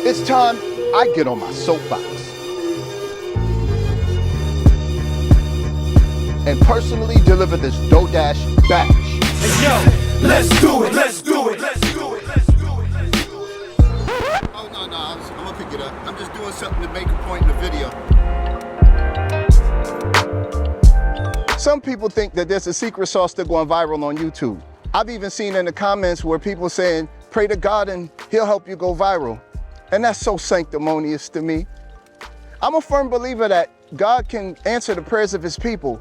It's time I get on my soapbox and personally deliver this DoorDash bash. Hey yo, let's do it, let's do it, let's do it, let's do it, let's do it. Oh no, I'm gonna pick it up. I'm just doing something to make a point in the video. Some people think that there's a secret sauce to going viral on YouTube. I've even seen in the comments where people saying, pray to God and he'll help you go viral. And that's so sanctimonious to me. I'm a firm believer that God can answer the prayers of his people.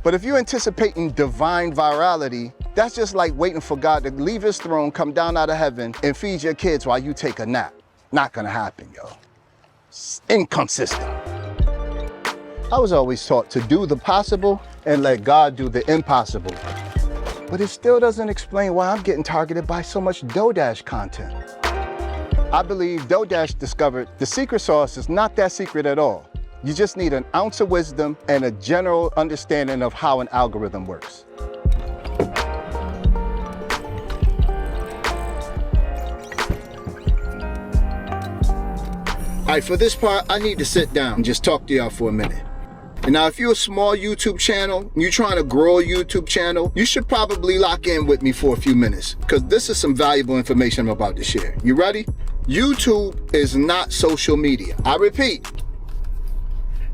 But if you're anticipating divine virality, that's just like waiting for God to leave his throne, come down out of heaven, and feed your kids while you take a nap. Not gonna happen, yo. It's inconsistent. I was always taught to do the possible and let God do the impossible. But it still doesn't explain why I'm getting targeted by so much DoorDash content. I believe DoorDash discovered the secret sauce is not that secret at all. You just need an ounce of wisdom and a general understanding of how an algorithm works. All right, for this part, I need to sit down and just talk to y'all for a minute. And now, if you're a small YouTube channel, you're trying to grow a YouTube channel, you should probably lock in with me for a few minutes because this is some valuable information I'm about to share. You ready? YouTube is not social media. I repeat,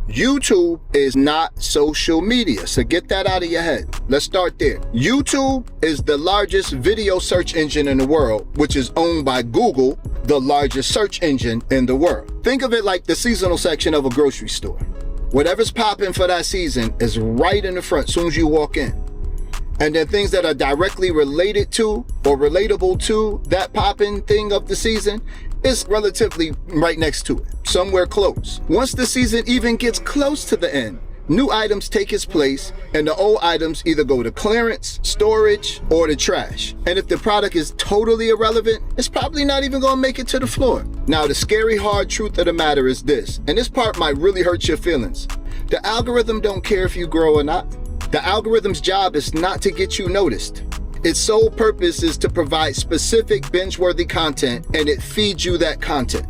YouTube is not social media. So get that out of your head. Let's start there. YouTube is the largest video search engine in the world, which is owned by Google, the largest search engine in the world. Think of it like the seasonal section of a grocery store. Whatever's popping for that season is right in the front as soon as you walk in. And then things that are directly related to or relatable to that popping thing of the season is relatively right next to it, somewhere close. Once the season even gets close to the end, new items take its place and the old items either go to clearance, storage, or the trash. And if the product is totally irrelevant, it's probably not even gonna make it to the floor. Now, the scary hard truth of the matter is this, and this part might really hurt your feelings. The algorithm don't care if you grow or not. The algorithm's job is not to get you noticed. Its sole purpose is to provide specific binge-worthy content, and it feeds you that content.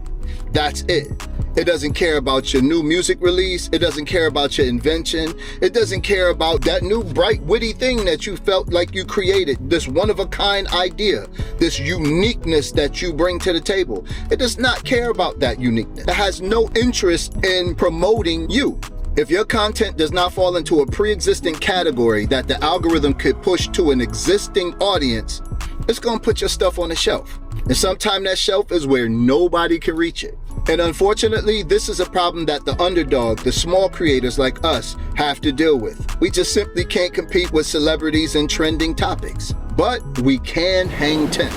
That's it. It doesn't care about your new music release. It doesn't care about your invention. It doesn't care about that new bright, witty thing that you felt like you created, this one-of-a-kind idea, this uniqueness that you bring to the table. It does not care about that uniqueness. It has no interest in promoting you. If your content does not fall into a pre-existing category that the algorithm could push to an existing audience, it's gonna put your stuff on the shelf. And sometimes that shelf is where nobody can reach it. And unfortunately, this is a problem that the underdog, the small creators like us, have to deal with. We just simply can't compete with celebrities and trending topics. But we can hang 10.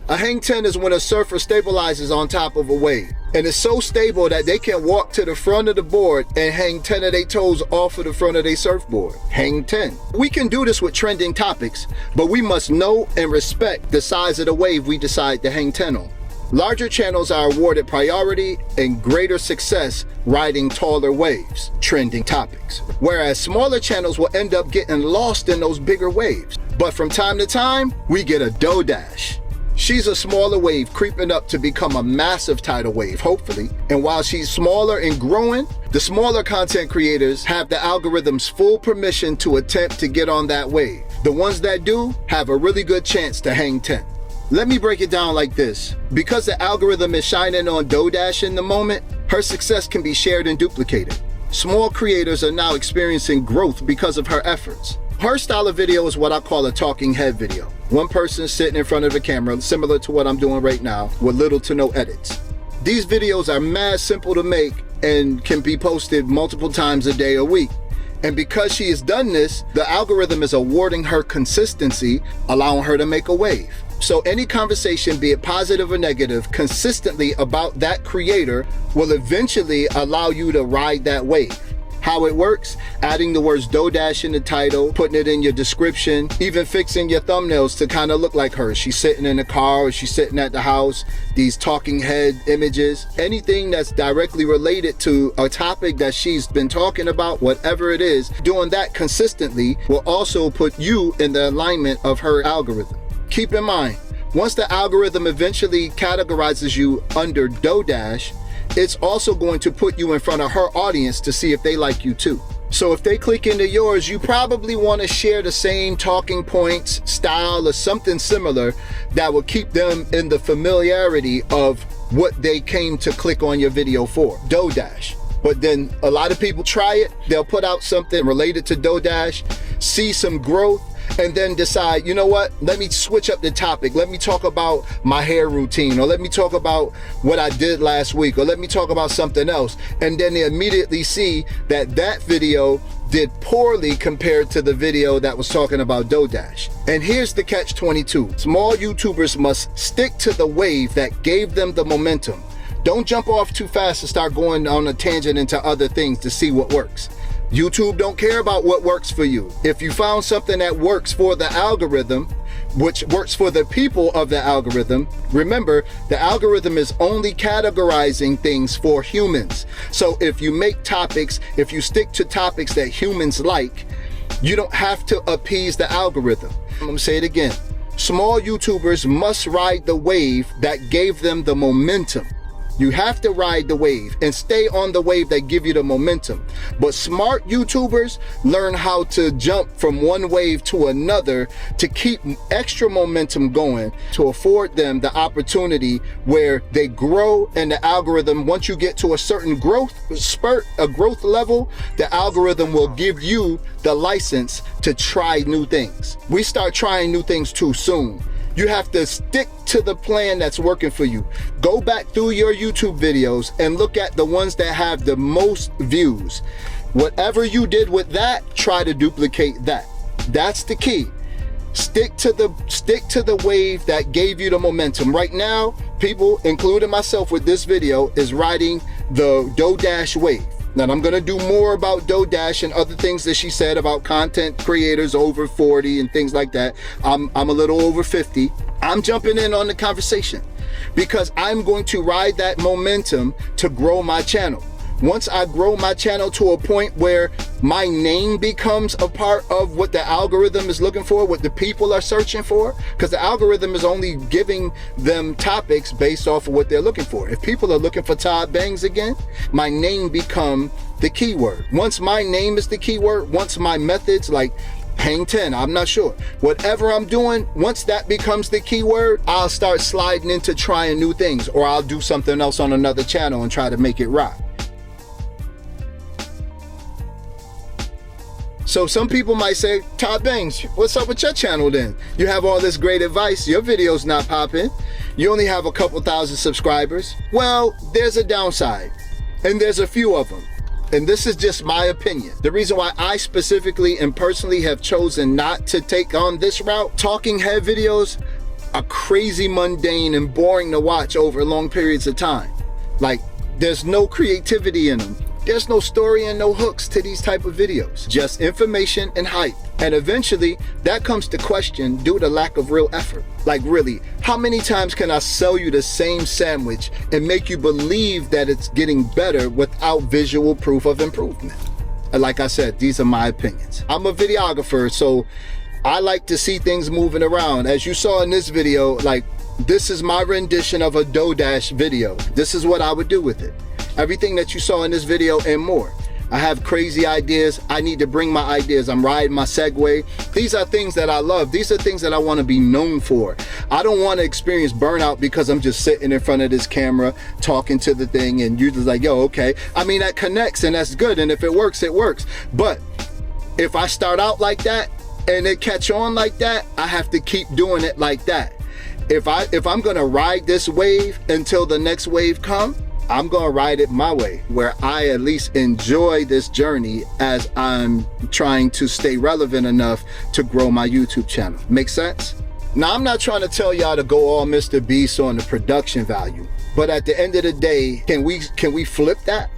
A hang 10 is when a surfer stabilizes on top of a wave. And it's so stable that they can walk to the front of the board and hang 10 of their toes off of the front of their surfboard. Hang 10. We can do this with trending topics, but we must know and respect the size of the wave we decide to hang 10 on. Larger channels are awarded priority and greater success riding taller waves, trending topics. Whereas smaller channels will end up getting lost in those bigger waves. But from time to time, we get a DoorDash. She's a smaller wave creeping up to become a massive tidal wave, hopefully. And while she's smaller and growing, the smaller content creators have the algorithm's full permission to attempt to get on that wave. The ones that do have a really good chance to hang 10. Let me break it down like this. Because the algorithm is shining on DoorDash in the moment, her success can be shared and duplicated. Small creators are now experiencing growth because of her efforts. Her style of video is what I call a talking head video. One person sitting in front of a camera, similar to what I'm doing right now, with little to no edits. These videos are mad simple to make and can be posted multiple times a day or week. And because she has done this, the algorithm is awarding her consistency, allowing her to make a wave. So any conversation, be it positive or negative, consistently about that creator will eventually allow you to ride that wave. How it works? Adding the words DoorDash in the title, putting it in your description, even fixing your thumbnails to kind of look like her. She's sitting in the car or she's sitting at the house, these talking head images, anything that's directly related to a topic that she's been talking about, whatever it is, doing that consistently will also put you in the alignment of her algorithm. Keep in mind, Once the algorithm eventually categorizes you under DoDash, it's also going to put you in front of her audience to see if they like you too. So if they click into yours, you probably want to share the same talking points, style, or something similar that will keep them in the familiarity of what they came to click on your video for, DoDash. But then a lot of people try it, they'll put out something related to DoDash, see some growth, and then decide, you know what, let me switch up the topic. Let me talk about my hair routine, or let me talk about what I did last week, or let me talk about something else. And then they immediately see that that video did poorly compared to the video that was talking about DoDash. And here's the catch-22. Small YouTubers must stick to the wave that gave them the momentum. Don't jump off too fast and start going on a tangent into other things to see what works. YouTube don't care about what works for you. If you found something that works for the algorithm, which works for the people of the algorithm, remember, the algorithm is only categorizing things for humans. So if you make topics, if you stick to topics that humans like, you don't have to appease the algorithm. I'm gonna say it again. Small YouTubers must ride the wave that gave them the momentum. You have to ride the wave and stay on the wave that give you the momentum. But smart YouTubers learn how to jump from one wave to another to keep extra momentum going, to afford them the opportunity where they grow in the algorithm. Once you get to a certain growth spurt, a growth level, the algorithm will give you the license to try new things. We start trying new things too soon. You have to stick to the plan that's working for you. Go back through your YouTube videos and look at the ones that have the most views. Whatever you did with that, try to duplicate that. That's the key. Stick to the wave that gave you the momentum. Right now, people, including myself with this video, is riding the DoDash wave. Now, I'm gonna do more about DoDash and other things that she said about content creators over 40 and things like that. I'm a little over 50. I'm jumping in on the conversation because I'm going to ride that momentum to grow my channel. Once I grow my channel to a point where my name becomes a part of what the algorithm is looking for, what the people are searching for, because the algorithm is only giving them topics based off of what they're looking for. If people are looking for Todd Bangz again, my name become the keyword. Once my name is the keyword, once my methods like Hang 10, I'm not sure. Whatever I'm doing, once that becomes the keyword, I'll start sliding into trying new things, or I'll do something else on another channel and try to make it rock. So some people might say, Todd Bangz, what's up with your channel then? You have all this great advice, your video's not popping. You only have a couple thousand subscribers. Well, there's a downside, and there's a few of them. And this is just my opinion. The reason why I specifically and personally have chosen not to take on this route, talking head videos are crazy mundane and boring to watch over long periods of time. Like, there's no creativity in them. There's no story and no hooks to these type of videos, just information and hype. And eventually that comes to question due to lack of real effort. Like, really, how many times can I sell you the same sandwich and make you believe that it's getting better without visual proof of improvement? And like I said, these are my opinions. I'm a videographer, so I like to see things moving around. As you saw in this video, like, this is my rendition of a DoDash video. This is what I would do with it. Everything that you saw in this video and more. I have crazy ideas. I need to bring my ideas. I'm riding my Segway. These are things that I love. These are things that I want to be known for. I don't want to experience burnout because I'm just sitting in front of this camera talking to the thing and you're just like, yo, okay. I mean, that connects and that's good. And if it works, it works. But if I start out like that and it catch on like that, I have to keep doing it like that. If I'm going to ride this wave until the next wave comes, I'm gonna ride it my way, where I at least enjoy this journey as I'm trying to stay relevant enough to grow my YouTube channel. Make sense? Now, I'm not trying to tell y'all to go all Mr. Beast on the production value, but at the end of the day, can we flip that?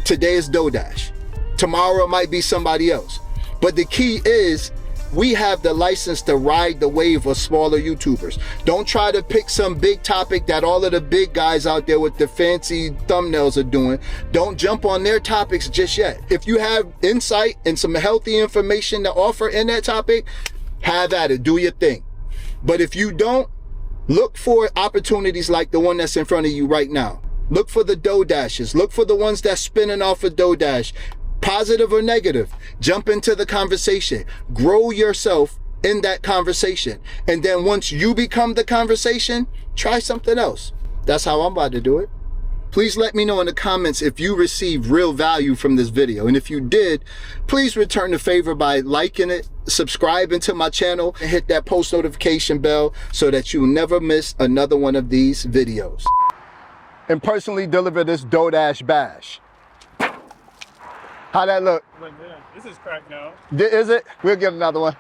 Today is DoDash. Tomorrow it might be somebody else. But the key is, we have the license to ride the wave of smaller YouTubers. Don't try to pick some big topic that all of the big guys out there with the fancy thumbnails are doing. Don't jump on their topics just yet. If you have insight and some healthy information to offer in that topic, have at it, do your thing. But if you don't, Look for opportunities like the one that's in front of you right now. Look for the DoorDashes. Look for the ones that's spinning off of DoorDash. Positive or negative, jump into the conversation. Grow yourself in that conversation. And then once you become the conversation, try something else. That's how I'm about to do it. Please let me know in the comments if you received real value from this video. And if you did, please return the favor by liking it, subscribing to my channel, and hit that post notification bell so that you never miss another one of these videos. And personally deliver this DoorDash bash. How that look? Look good. This is cracked now. Is it? We'll get another one.